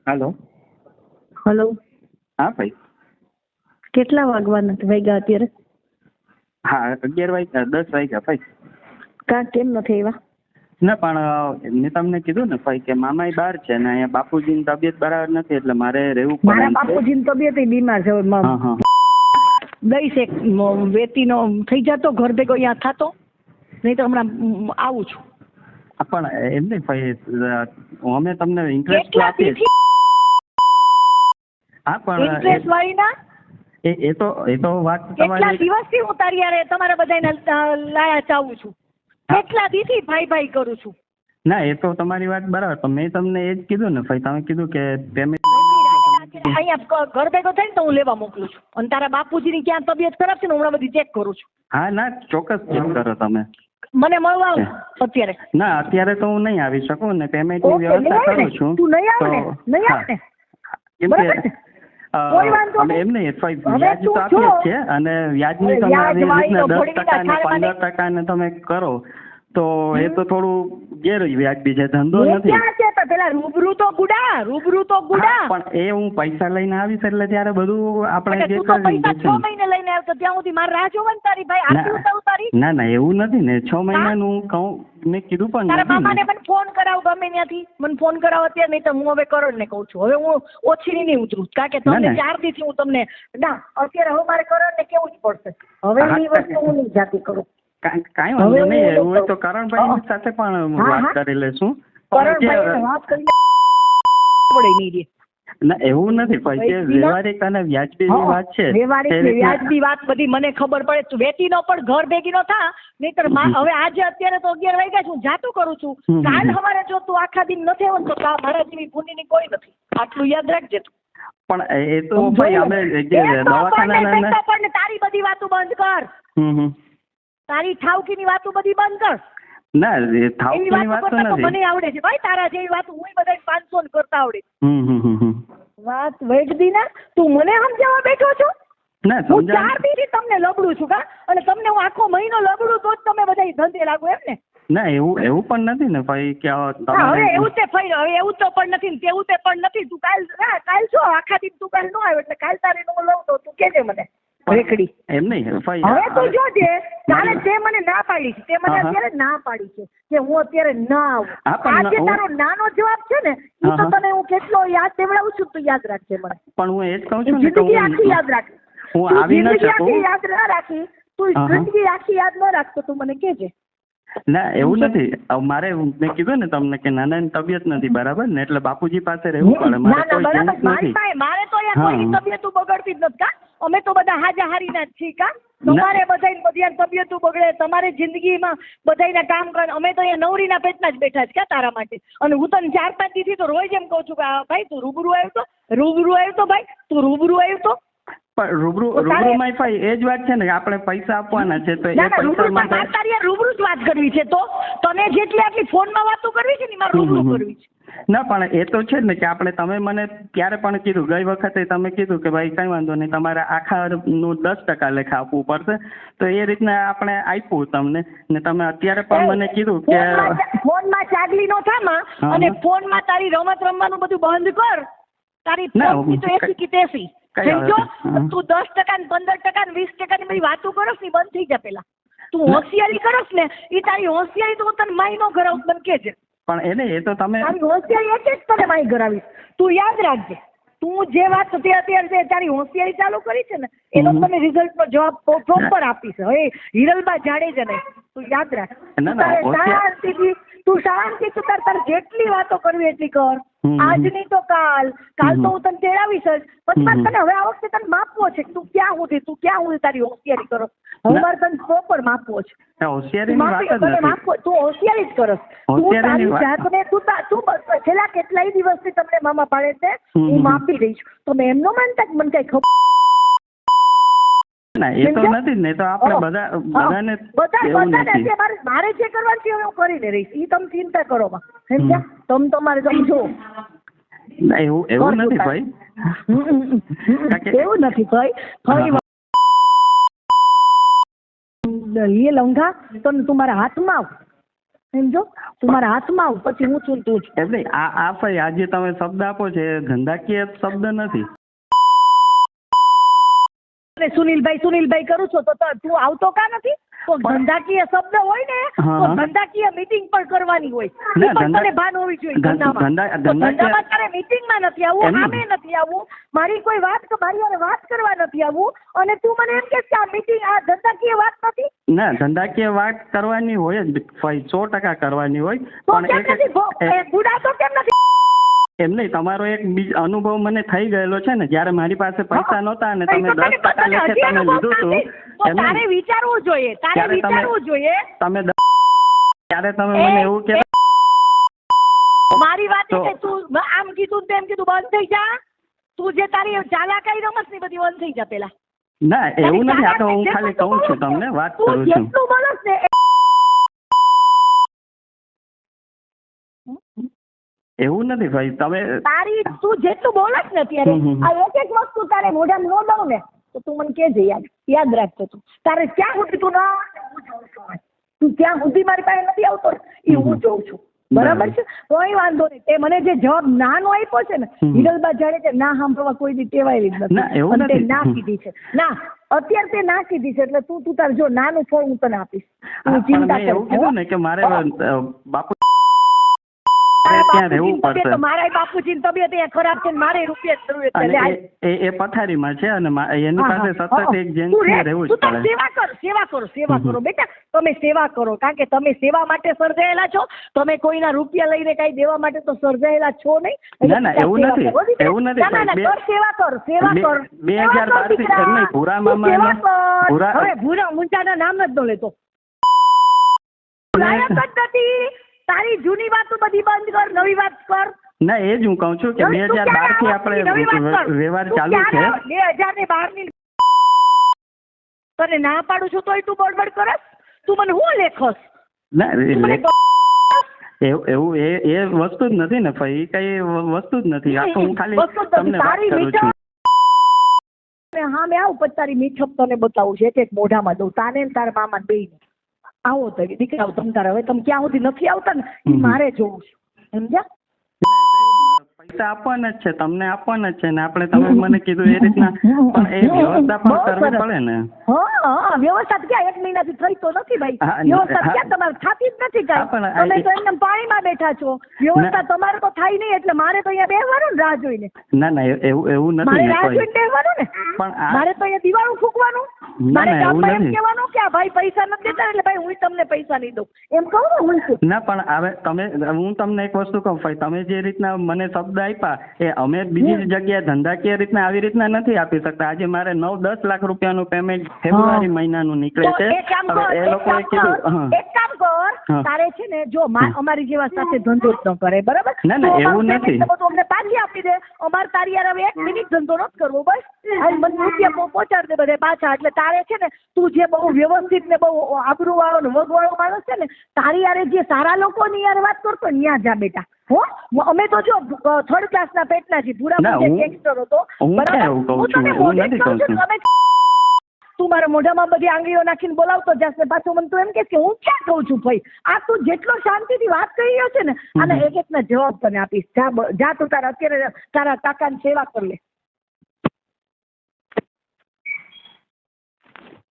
હાલો. Hello. હા ભાઈ. કેટલા વાગ્યા અત્યારે? હા 11 વાગ્યા 10 વાગ્યા ભાઈ. કેમ નથી આવ્યા? ના પણ મેં તમને કીધું ને ભાઈ કે મામાય બહાર છે ને અહીંયા બાપુજીની તબિયત બરાબર નથી એટલે મારે રહેવું પડે. મારા બાપુજીની તબિયત બીમાર છે. દઈશ એક વેતીનો થઈ જતો ઘર ભેગો અહીંયા થતો, નહીં તો હમણાં આવું છું. પણ એમ નહીં ભાઈ, અમે તમને ઇન્ટરેસ્ટ આપીએ. હા પણ ઇન્ટરેસ્ટ વાળી ના એ તો વાત કેટલા તમારી. દિવસથી હું તારી યારે તમારા બધાને લાયા ચાવું છું. કેટલા દીથી ભાઈ કરું છું. ના એ તો તમારી વાત બરાબર, પણ મેં તમને એ જ કીધું ને ભાઈ, તમે કીધું કે પેમેન્ટ અહીંયા ઘર ભેગો થાય ને તો હું લેવા મોકલું છું. અને તારા બાપુજીની ક્યાં તબિયત ખરાબ છે ને હમણાં બધી ચેક કરું છું. હા ના ચોક્કસ ચેક કરો તમે. મને મળવા આવ અત્યારે. ના અત્યારે તો હું નહીં આવી શકું ને પેમેન્ટની વ્યવસ્થા કરું છું. તું નહીં આવ ને? નહીં આવ ને? કેમ કે એમ નહીં વ્યાજ તો આપીએ જ છે અને વ્યાજની તમે આવી રીતના 10% ને 15% ને તમે કરો તો એ તો થોડું ગેરવ્યાજબી છે, ધંધો નથી. પેલા રૂબરૂ તો ગુડા પણ એ હું પૈસા લઈને આવીશ એટલે ત્યારે બધું આપણે જે 6 મહિને લઈને આવતો ત્યાં સુધી મારે રાહ જોવા ને તારી ભાઈ. આટલું ઉતારું તારી? ના એવું નથી ને, 6 મહિનાનું કહું મેં કીધું પણ તારા મામાને મને ફોન કરાવ ગમે ત્યાંથી, મને ફોન કરાવ અત્યારે, નહીં તો હું હવે કરણ ને કહું છું. હવે હું ઓછી નહીં ઉતરું કારણ કે તમને 4 દીથી હું તમને ના અત્યારે હવે મારે કરણ ને કેવું જ પડશે. હવે એ વસ્તુ હું નહીં જાતી કરું. કાંઈ વાંધો નહીં, એવું હોય તો કરણભાઈ સાથે પણ વાત કરી લેશું. ના એવું નથી ભાઈ, જે વ્યવહારિક અને વ્યાજબી વાત છે, વ્યાજબી વાત બધી મને ખબર પડે. વેતીનો પણ ઘર ભેગીનો થા, નહીતર હવે આજે અત્યારે તો 11 વાગ્યા છું, જાતું કરું છું. કાલ સવારે જો તું આખા દિન નથી આવતો તો મારા જેવી પુણ્યની કોઈ નથી. આટલું યાદ રાખજે તું. પણ એ તો ભાઈ અમે દવાખાના તારી બધી વાતો બંધ કર. તારી ઠાવકીની વાતો બધી બંધ કર. ના ઠાવકીની વાત તો નથી. મને આવડે છે ભાઈ, તારા જેવી વાત હું બધા 500 ને કરતા આવડે. વાત વેડદી ના તું મને સમજાવવા બેઠો છો? ના હું 4 દીથી તમને લબડું છું કા, અને તમને હું આખો મહિનો લબડું તો જ તમે બધા ધંધે લાગો એમ ને? ના એવું પણ નથી ને ભાઈ કે હવે એવું તે ભાઈ, હવે એવું તો પણ નથી ને તેવું તે પણ નથી. તું કાલ છો આખા દિન તું કાલ નો આવ્યો એટલે કાલ તારે નો લઉં તો તું કેજે મને રેકડી. એમ નહીં ભાઈ, હવે તું જોજે તારે તે મને ના પાડી છે, તે મને અત્યારે ના પાડી છે કે હું અત્યારે ના આવું. આજે તારો નાનો જવાબ છે ને એ તો તને હું કેટલો યાદ દેવડાવું છું, તું યાદ રાખજે મને. પણ હું એ જ કહું છું ને જિંદગી આખી યાદ રાખ. હું આવી ન શકું. યાદ ના રાખી તું, જિંદગી આખી યાદ ન રાખતો તું મને કેજે. ના એવું નથી, મારે મેં કીધું ને તમને કે નાનાની તબિયત નથી બરાબર ને એટલે બાપુજી પાસે રહેવું પડે. મારે તો કોઈની તબિયત બગડતી જ નથી કા. અમે તો બધા હાજાહારીના જ છીએ કા. તમારે બધાની તબિયત બગડે, તમારે જિંદગીમાં બધાના કામ કરે. અમે તો અહીંયા નવરીના પેટના જ બેઠા છે કા તારા માટે. અને હું તને 4-5 દીથી તો રોજ એમ કહું છું કે ભાઈ તું રૂબરૂ આવ્યો તો ભાઈ તું રૂબરૂ આવ્યો તો. પણ રૂબરૂમાં ભાઈ એ જ વાત છે ને કે આપણે પૈસા આપવાના છે તો એ પૈસા માટે તારી રૂબરૂ જ વાત કરવી છે. તો તને જેટલી આટલી ફોનમાં વાતો કરવી છે ને મારે રૂબરૂ કરવી છે. ના પણ એ તો છે ને કે આપણે તમે મને ત્યારે પણ કીધું, ગઈ વખતે તમે કીધું કે ભાઈ કઈ વાંધો નહીં, તમારે આખાનું 10% લેખા આપવું પડશે. તો એ રીતના આપણે આપ્યું તમને ને તમે અત્યારે પણ મને કીધું કે ફોનમાં ચાગલી નો થામાં અને ફોનમાં તારી રમત રમવાનું બધું બંધ કર. તારી તો એસી કી તેસી સમજો. તું 10% ને 15% ને 20% ની બધી વાતો કરસ ને બંધ થઈ જા. પેલા તું હોશિયારી કરસ ને એ તારી હોશિયારી તો તને માઈ નો કરાવું મને કેજે. પણ એને એ તો તમે તારી હોશિયારી એટલે જ તને માઈ કરાવીશ. તું યાદ રાખજે, તું જે વાત અત્યારે તારી હોશિયારી ચાલુ કરી છે ને એનો તને રિઝલ્ટ નો જવાબ પ્રોપર આપીશ. હવે હિરલબા જાડેજા ને તું યાદ રાખ. તું શાંતિ તારે જેટલી વાતો કરવી એટલી કર. આજની તો કાલ તો હું તને તેડાવીશ જ. પછી તને હવે આ વખતે તને માપવો છે તું ક્યાં સુધી તારી હોશિયારી કરો. હવે મારે તને પ્રોપર માપવો છે. તું હોશિયારી જ કરસ. તું તારી જાતને તું છેલ્લા કેટલાય દિવસથી તમને મામા પાડે છે હું માપી રહી છું. તો મેં એમનો માનતા મને કઈ ખબર ના એ તો નથી ને. તો આપણે બધાને મારે જે કરવાનું છે હું કરીને રહીશ. એ તમે ચિંતા કરો માં સમજ્યા. તમે તમારે સમજો. ના એવું નથી ભાઈ, એવું નથી ભાઈ. ફરી ये लौंगा तो तुम्हारा हाथ में સમજો તું મારા હાથમાં આવ પછી હું છું તું જ એટલે આ ભાઈ આજે તમે શબ્દ આપો છો એ ધંધાકીય શબ્દ નથી. સુનિલભાઈ કરું છો તો તું આવતો કા નથી? તો ધંધાકીય શબ્દ હોય ને તો ધંધાકીય મીટિંગ પણ કરવાની હોય. તને ભાન હોવી જોઈએ ધંધામાં તારે મીટિંગમાં નથી આવવું, આમે નથી આવવું, મારી કોઈ મારી યાર વાત કરવા નથી આવવું, અને તું મને એમ કે આ મીટિંગ આ ધંધાકીય વાત નથી. ના, ધંધાકીય વાત કરવાની હોય જ ભાઈ, 100% કરવાની હોય. પણ બુડા તો કેમ નથી? એમ નહીં, તમારો એક અનુભવ મને થઈ ગયેલો છે ને, જયારે મારી પાસે પૈસા નહોતા અને તમે 10% લેખે તમે લીધું હતું. તારે વિચારવું જોઈએ, તારે વિચારવું જોઈએ. તમે ત્યારે તમે મને એવું કે મારી વાત છે, તું આમ કીધું તેમ કીધું બંધ થઈ જા. તું જે તારી ચાલાકી રમત ની બધી બંધ થઈ જા પેલા. ના, એવું નથી. આ તો હું ખાલી કહું છું, તમને વાત કરું છું. જેટલું બોલસ ને એવું નથી ભાઈ. તમે તારી તું જેટલું બોલસ ને અત્યારે આ એક વસ્તુ તારે મોઢામાં ન દઉં ને તો તું મને કહેજે, યાદ રાખજો. તું તારે ક્યાં સુધી તું તું ત્યાં સુધી મારી પાસે નથી આવતો એ હું જોઉં છું. બરાબર છે, કોઈ વાંધો નહીં. તે મને જે જવાબ નાનો આપ્યો છે ને, હિરલબા જાણે કે ના સાંભળવા કોઈ દી ટેવાયેલી જ નથી. તે ના કીધી છે, ના અત્યારે તે ના કીધી છે, એટલે તું તાર જો નાનું ફળ હું તને આપીશ. તું ચિંતા એવું કીધું ને કે મારે બાપુ ત્યાં રહેવું પડશે. મારા બાપુજીની તબિયત અહીંયા ખરાબ છે, મારે રૂપિયા જરૂર છે. એ પથારીમાં છે અને એની પાસે સતત એક જેન્ટ્સને રહેવું જ પડે. સેવા કરો બેટા, તમે સેવા કરો, કારણ કે તમે સેવા માટે સર્જાયેલા છો. તમે કોઈના રૂપિયા લઈને કઈ દેવા માટે તો સર્જાયેલા છો નહીં. ના, એવું નથી. સેવા કર 2012 થી ભૂરા મામા હવે ભૂરા મુંજાના નામ જ ન લેતો. તારી જૂની વાતો બધી બંધ કર, નવી વાત કર. ના, એ જ હું કહું છું કે 2012 થી આપણે વ્યવહાર ચાલુ છે. 2012 ની તને ના પાડું છું તોય તું બડબડ કરસ. તું મને હું લેખસ? ના, એવું એ વસ્તુ જ નથી ને ભાઈ, કઈ વસ્તુ જ નથી. આ તો હું ખાલી તમને વાત કરું છું. હા, મેં આવું પછી તારી મીઠપ તને બતાવું છે, એક મોઢામાં દઉં તાને ને તારા મામા બેય. આવો તો દીકરાઓ તમ તારે. હવે તમે ક્યાં સુધી નથી આવતા ને એ મારે જોવું છે, સમજ્યા? પૈસા આપવાના જ છે, તમને આપવાના જ છે ને આપણે. તમે મને કીધું એ રીતના પણ એ વ્યવસ્થા પણ કરવી પડે ને. હા, વ્યવસ્થા ક્યાં 1 મહિનાથી થઈ તો નથી ભાઈ. વ્યવસ્થા ક્યાં તમારે થતી જ નથી કાંઈ. તમે તો એમને પાણીમાં બેઠા છો. વ્યવસ્થા તમારે તો થાય નહીં, એટલે મારે તો અહીંયા બેસવાનું ને રાહ જોઈને. ના, એવું નથી. મારે રાહ જોઈને બેસવાનું ને, પણ મારે તો અહીંયા દિવાળું ફૂંકવાનું. મારે ગામમાં એમ કહેવાનું કે આ ભાઈ પૈસા નથી દેતા એટલે ભાઈ હું તમને પૈસા નહીં દઉં, એમ કહું ને હું. ના, પણ હવે હું તમને એક વસ્તુ કહું ભાઈ, તમે જે રીતના મને શબ્દ આપ્યા એ અમે બીજી જગ્યાએ ધંધાકીય રીતના આવી રીતના નથી આપી શકતા. આજે મારે 9-10 લાખ રૂપિયાનું પેમેન્ટ ફેબ્રુઆરી મહિનાનું નીકળે છે. એ લોકોએ કીધું એક કામ કર, તારે છે ને જો અમારી જેવા સાથે ધંધો જ ન કરે, બરાબર? ના, એવું નથી. અમને પાછી આપી દે. અમારે તારી યાર હવે 1 મિનિટ ધંધો નથી કરવો, બસ. મને રૂપિયા પહોંચાડી દે બધે પાછા. એટલે તારે છે ને તું જે બહુ વ્યવસ્થિત ને બહુ આબરૂ વાળો ને વગવાળો માણસ છે ને, તારી યારે જે સારા લોકોની યાર વાત કરતો ત્યાં જા બેટા. હો, અમે તો જો 3rd ક્લાસના પેટના છીએ. ભૂરા ગેંગસ્ટર હતો, બરાબર? તું મારા મોઢામાં બધી આંગળીઓ નાખીને બોલાવતો જાસ ને પાછું મને તું એમ કે હું ક્યાં કહું છું ભાઈ? આ તું જેટલો શાંતિથી વાત કરી રહ્યો છે ને, આના એક એકના જવાબ તને આપીશ. જા તું તારા અત્યારે તારા કાકાની સેવા કરી લે.